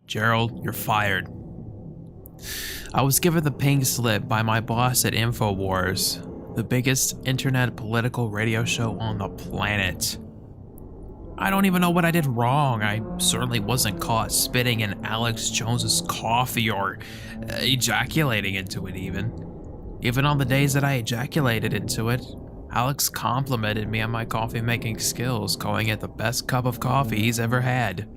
Gerald, you're fired. I was given the pink slip by my boss at InfoWars, the biggest internet political radio show on the planet. I don't even know what I did wrong. I certainly wasn't caught spitting in Alex Jones's coffee or ejaculating into it even. Even on the days that I ejaculated into it, Alex complimented me on my coffee making skills, calling it the best cup of coffee he's ever had.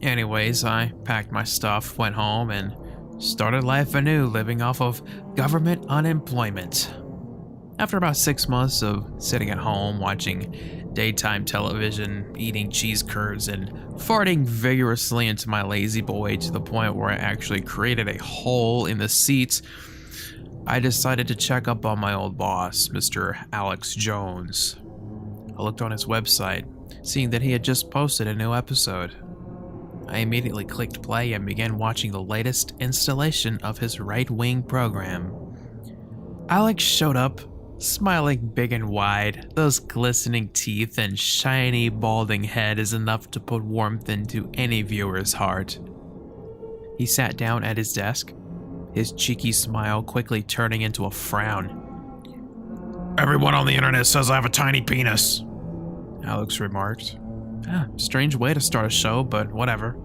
Anyways, I packed my stuff, went home, and started life anew, living off of government unemployment. After about 6 months of sitting at home, watching daytime television, eating cheese curds, and farting vigorously into my lazy boy to the point where I actually created a hole in the seat, I decided to check up on my old boss, Mr. Alex Jones. I looked on his website, seeing that he had just posted a new episode. I immediately clicked play and began watching the latest installation of his right-wing program. Alex showed up, smiling big and wide. Those glistening teeth and shiny, balding head is enough to put warmth into any viewer's heart. He sat down at his desk, his cheeky smile quickly turning into a frown. "Everyone on the internet says I have a tiny penis," Alex remarked. Strange way to start a show, but whatever.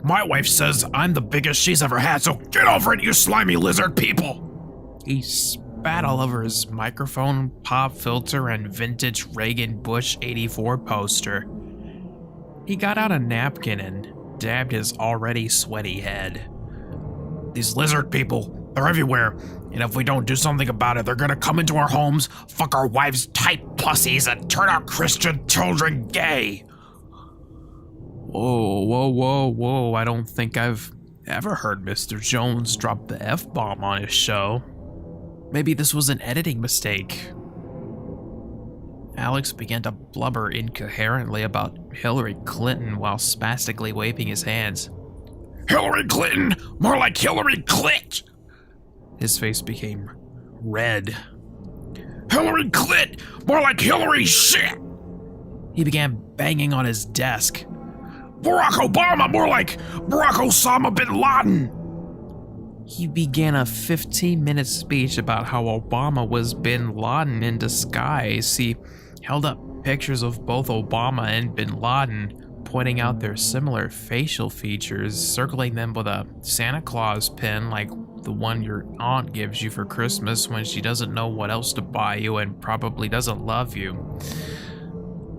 "My wife says I'm the biggest she's ever had, so get over it, you slimy lizard people." He spat all over his microphone, pop filter, and vintage Reagan Bush 84 poster. He got out a napkin and dabbed his already sweaty head. "These lizard people, they're everywhere, and if we don't do something about it, they're gonna come into our homes, fuck our wives' tight pussies, and turn our Christian children gay." Whoa, I don't think I've ever heard Mr. Jones drop the F-bomb on his show. Maybe this was an editing mistake. Alex began to blubber incoherently about Hillary Clinton while spastically waving his hands. "Hillary Clinton? More like Hillary Clit!" His face became red. "Hillary Clit! More like Hillary shit!" He began banging on his desk. "Barack Obama! More like Barack Osama bin Laden!" He began a 15-minute speech about how Obama was bin Laden in disguise. He held up pictures of both Obama and bin Laden, pointing out their similar facial features, circling them with a Santa Claus pin like the one your aunt gives you for Christmas when she doesn't know what else to buy you and probably doesn't love you.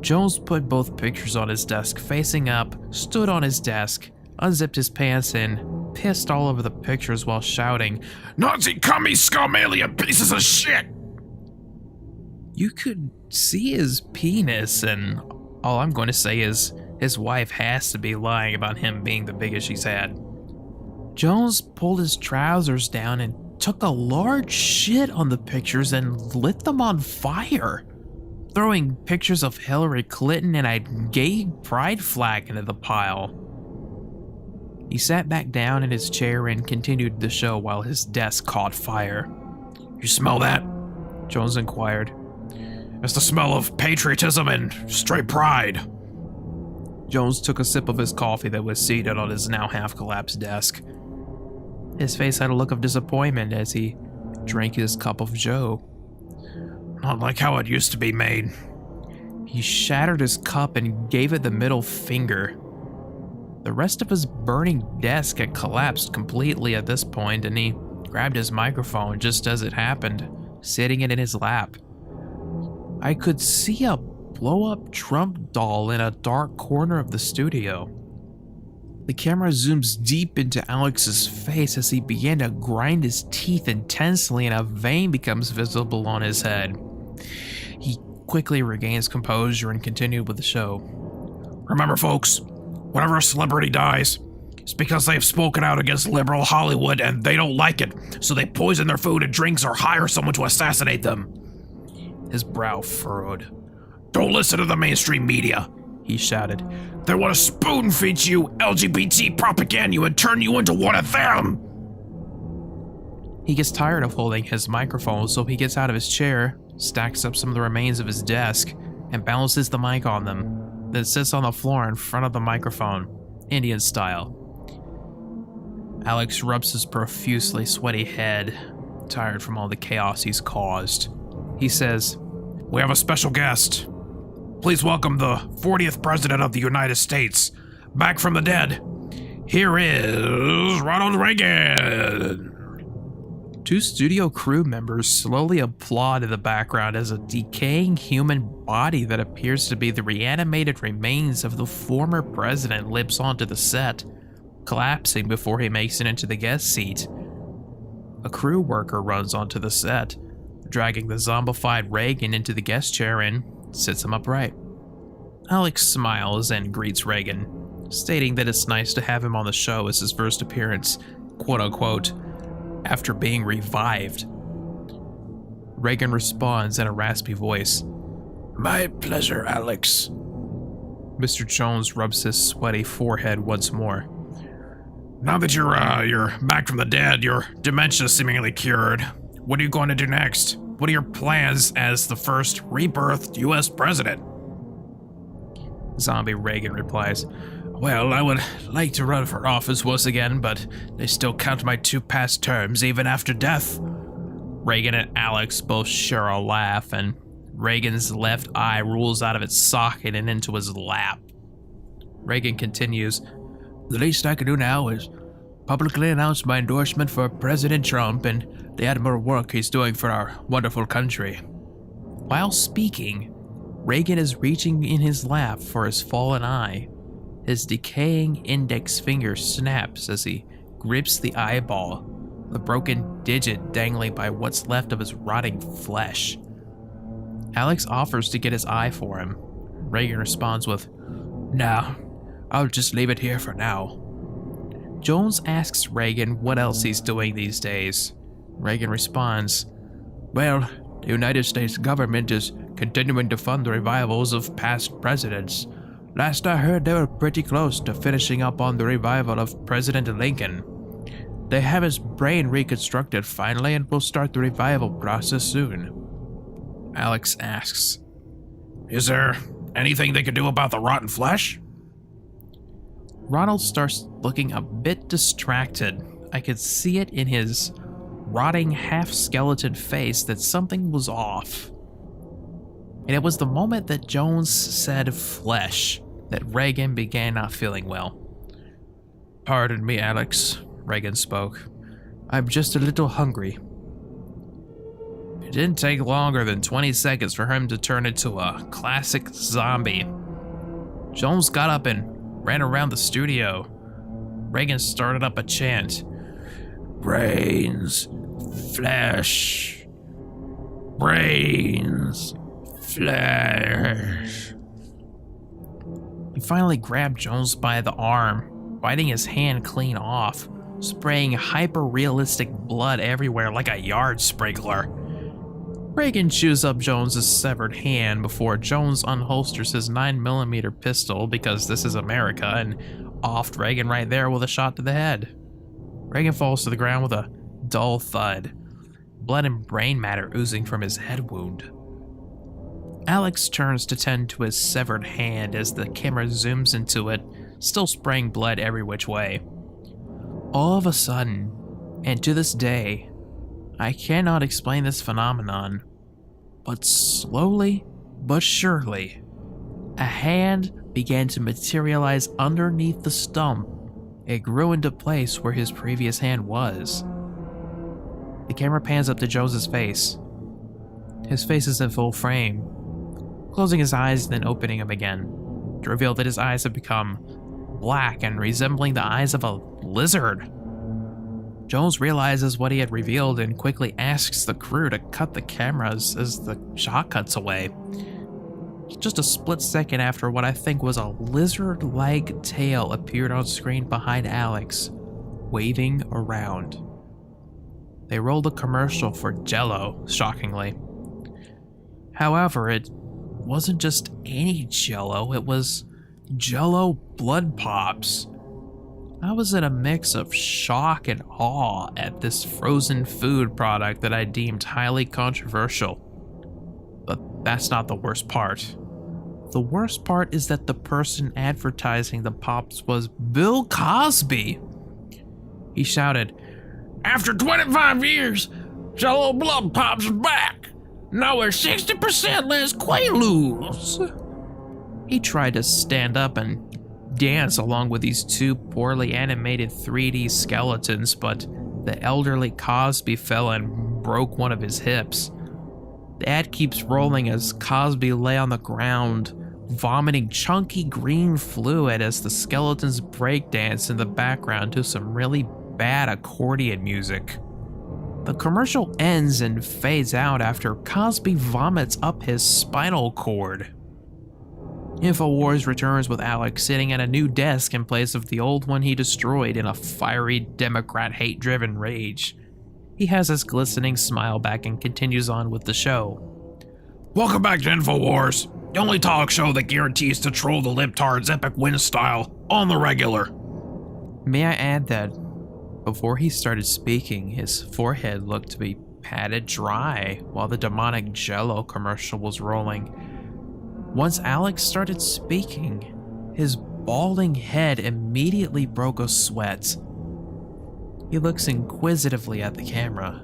Jones put both pictures on his desk facing up, stood on his desk, unzipped his pants, and pissed all over the pictures while shouting, "Nazi commie scum alien pieces of shit!" You could see his penis, and all I'm going to say is his wife has to be lying about him being the biggest she's had. Jones pulled his trousers down and took a large shit on the pictures and lit them on fire, throwing pictures of Hillary Clinton and a gay pride flag into the pile. He sat back down in his chair and continued the show while his desk caught fire. "You smell that?" Jones inquired. "It's the smell of patriotism and straight pride." Jones took a sip of his coffee that was seated on his now half-collapsed desk. His face had a look of disappointment as he drank his cup of joe. "Not like how it used to be made." He shattered his cup and gave it the middle finger. The rest of his burning desk had collapsed completely at this point, and he grabbed his microphone just as it happened, sitting it in his lap. I could see a blow-up Trump doll in a dark corner of the studio. The camera zooms deep into Alex's face as he began to grind his teeth intensely and a vein becomes visible on his head. He quickly regains composure and continued with the show. "Remember, folks, whenever a celebrity dies, it's because they've spoken out against liberal Hollywood and they don't like it, so they poison their food and drinks or hire someone to assassinate them." His brow furrowed. "Don't listen to the mainstream media," he shouted. "They want to spoon-feed you LGBT propaganda and turn you into one of them." He gets tired of holding his microphone, so he gets out of his chair, stacks up some of the remains of his desk, and balances the mic on them, then sits on the floor in front of the microphone, Indian style. Alex rubs his profusely sweaty head, tired from all the chaos he's caused. He says, We have a special guest. Please welcome the 40th President of the United States, back from the dead. Here is Ronald Reagan. Two studio crew members slowly applaud in the background as a decaying human body that appears to be the reanimated remains of the former president limps onto the set, collapsing before he makes it into the guest seat. A crew worker runs onto the set, dragging the zombified Reagan into the guest chair and sits him upright. Alex smiles and greets Reagan, stating that it's nice to have him on the show as his first appearance, quote-unquote, after being revived. Reagan responds in a raspy voice. My pleasure, Alex. Mr. Jones rubs his sweaty forehead once more. Now that you're back from the dead, your dementia seemingly cured, what are you going to do next? What are your plans as the first rebirthed U.S. president? Zombie Reagan replies, Well, I would like to run for office once again, but they still count my 2 past terms even after death. Reagan and Alex both share a laugh, and Reagan's left eye rolls out of its socket and into his lap. Reagan continues, The least I can do now is publicly announce my endorsement for President Trump and the admirable work he's doing for our wonderful country. While speaking, Reagan is reaching in his lap for his fallen eye. His decaying index finger snaps as he grips the eyeball, the broken digit dangling by what's left of his rotting flesh. Alex offers to get his eye for him. Reagan responds with, No, I'll just leave it here for now. Jones asks Reagan what else he's doing these days. Reagan responds, Well, the United States government is continuing to fund the revivals of past presidents. Last I heard, they were pretty close to finishing up on the revival of President Lincoln. They have his brain reconstructed finally and will start the revival process soon. Alex asks, Is there anything they can do about the rotten flesh? Ronald starts looking a bit distracted. I could see it in his rotting half-skeleton face that something was off. And it was the moment that Jones said flesh that Reagan began not feeling well. Pardon me, Alex, Reagan spoke. I'm just a little hungry. It didn't take longer than 20 seconds for him to turn into a classic zombie. Jones got up and ran around the studio. Reagan started up a chant. Brains, flesh, brains, flesh. He finally grabbed Jones by the arm, biting his hand clean off, spraying hyper-realistic blood everywhere like a yard sprinkler. Reagan chews up Jones's severed hand before Jones unholsters his 9mm pistol because this is America and offed Reagan right there with a shot to the head. Reagan falls to the ground with a dull thud, blood and brain matter oozing from his head wound. Alex turns to tend to his severed hand as the camera zooms into it, still spraying blood every which way. All of a sudden, and to this day, I cannot explain this phenomenon, but slowly but surely, a hand began to materialize underneath the stump. It grew into place where his previous hand was. The camera pans up to Jones's face. His face is in full frame, closing his eyes and then opening them again, to reveal that his eyes have become black and resembling the eyes of a lizard. Jones realizes what he had revealed and quickly asks the crew to cut the cameras as the shot cuts away. Just a split second after what I think was a lizard-like tail appeared on screen behind Alex, waving around. They rolled a commercial for Jell-O, shockingly. However, it wasn't just any Jell-O, it was Jell-O Blood Pops. I was in a mix of shock and awe at this frozen food product that I deemed highly controversial. But that's not the worst part. The worst part is that the person advertising the Pops was Bill Cosby. He shouted, After 25 years, Jello blood pops back. Now we're 60% less Quaaludes. He tried to stand up and dance along with these two poorly animated 3D skeletons, but the elderly Cosby fell and broke one of his hips. The ad keeps rolling as Cosby lay on the ground, vomiting chunky green fluid as the skeletons breakdance in the background to some really bad accordion music. The commercial ends and fades out after Cosby vomits up his spinal cord. InfoWars returns with Alex sitting at a new desk in place of the old one he destroyed in a fiery Democrat hate-driven rage. He has his glistening smile back and continues on with the show. Welcome back to InfoWars, the only talk show that guarantees to troll the libtards epic win style on the regular. May I add that before he started speaking, his forehead looked to be patted dry while the demonic Jello commercial was rolling. Once Alex started speaking, his balding head immediately broke a sweat. He looks inquisitively at the camera,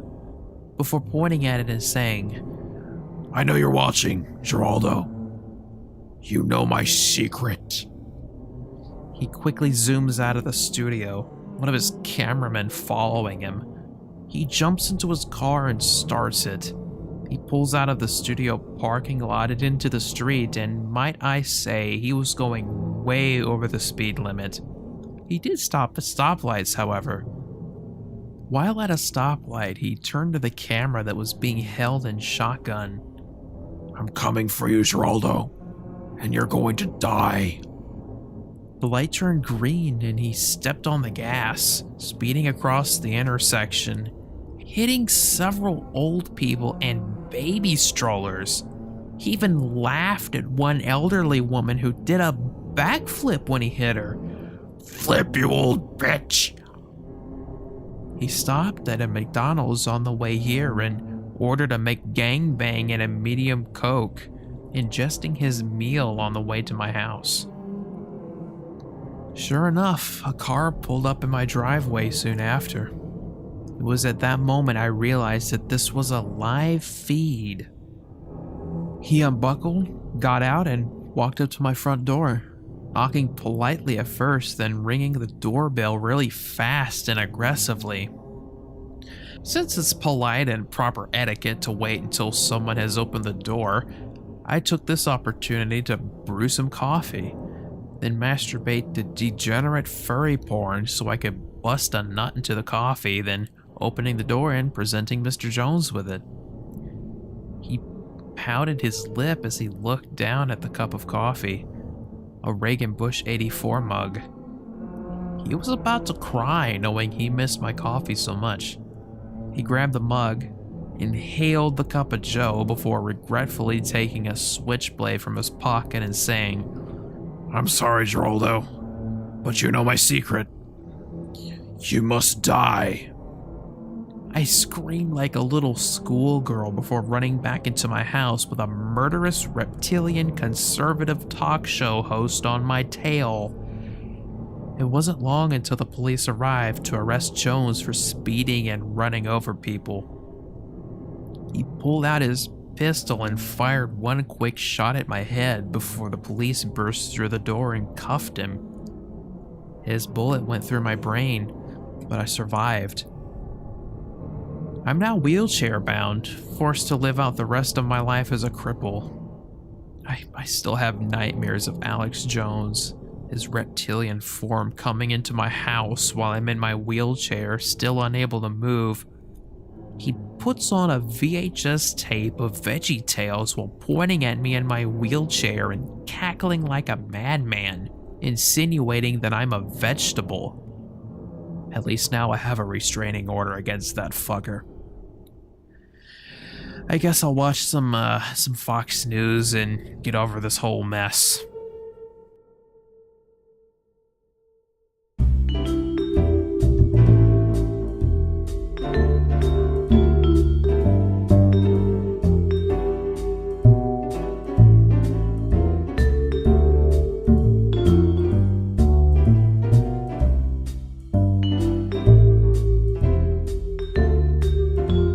before pointing at it and saying, I know you're watching, Geraldo. You know my secret. He quickly zooms out of the studio, one of his cameramen following him. He jumps into his car and starts it. He pulls out of the studio parking lot and into the street, and might I say, he was going way over the speed limit. He did stop at stoplights, however. While at a stoplight, he turned to the camera that was being held in shotgun. I'm coming for you, Geraldo, and you're going to die. The light turned green and he stepped on the gas, speeding across the intersection, hitting several old people and baby strollers. He even laughed at one elderly woman who did a backflip when he hit her. Flip, you old bitch! He stopped at a McDonald's on the way here and ordered a McGangbang and a medium Coke, ingesting his meal on the way to my house. Sure enough, a car pulled up in my driveway soon after. It was at that moment I realized that this was a live feed. He unbuckled, got out, and walked up to my front door, knocking politely at first, then ringing the doorbell really fast and aggressively. Since it's polite and proper etiquette to wait until someone has opened the door, I took this opportunity to brew some coffee, then masturbate to degenerate furry porn so I could bust a nut into the coffee, then opening the door and presenting Mr. Jones with it. He pouted his lip as he looked down at the cup of coffee, a Reagan Bush 84 mug. He was about to cry knowing he missed my coffee so much. He grabbed the mug, inhaled the cup of joe before regretfully taking a switchblade from his pocket and saying, I'm sorry, Geraldo, but you know my secret. You must die. I screamed like a little schoolgirl before running back into my house with a murderous reptilian conservative talk show host on my tail. It wasn't long until the police arrived to arrest Jones for speeding and running over people. He pulled out his pistol and fired one quick shot at my head before the police burst through the door and cuffed him. His bullet went through my brain, but I survived. I'm now wheelchair bound, forced to live out the rest of my life as a cripple. I still have nightmares of Alex Jones, his reptilian form coming into my house while I'm in my wheelchair, still unable to move. He puts on a VHS tape of Veggie Tales while pointing at me in my wheelchair and cackling like a madman, insinuating that I'm a vegetable. At least now I have a restraining order against that fucker. I guess I'll watch some Fox News and get over this whole mess.